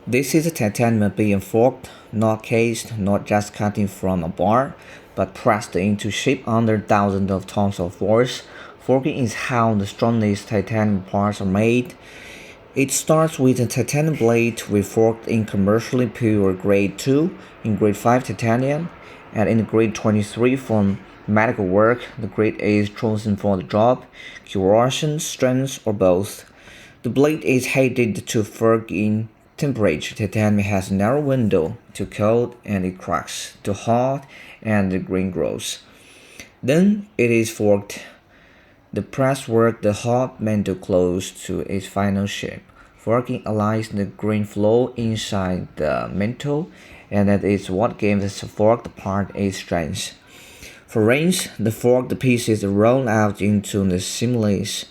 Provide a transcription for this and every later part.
This is a titanium being forged, not cased, not just cutting from a bar, but pressed into shape under thousands of tons of force. Forging is how the strongest titanium parts are made. It starts with a titanium blade reforged in commercially pure grade 2 in grade 5 titanium, and in grade 23 for medical work. The grade is chosen for the job, corrosion, strength, or both. The blade is heated to forging temperature. Titanium has a narrow window to cold and it cracks, to hot and the grain grows. Then it is forged. The press works the hot metal close to its final shape. Forging allows the grain flow inside the metal, and that is what gives the forged part its strength. For rings, the forged pieces are rolled out into the seamless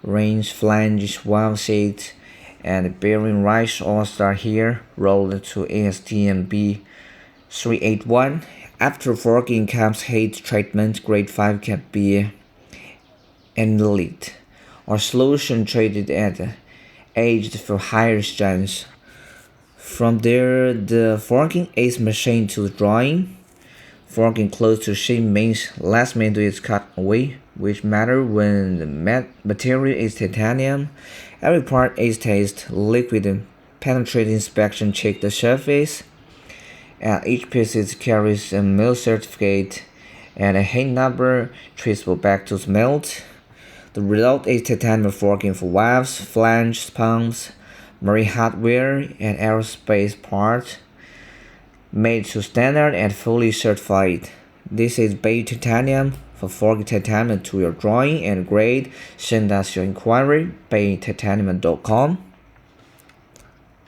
rings, flanges, valve seats, and bearing rice all start here, rolled to ASTM B381. After forging comes heat treatment. Grade 5 can be annealed or solution treated at aged for higher strength. From there, the forging is machined to drawing. Forging close to shape means less metal is cut away, which matters when the material is titanium. Every part is tested, liquid penetrating inspection check the surface, and each piece carries a mill certificate and a heat number traceable back to the melt. The result is titanium forging for valves, flanges, pumps, marine hardware, and aerospace parts, made to standard and fully certified. This is Beiyu Titanium. For forging titanium to your drawing and grade, send us your inquiry, beiyutitanium.com.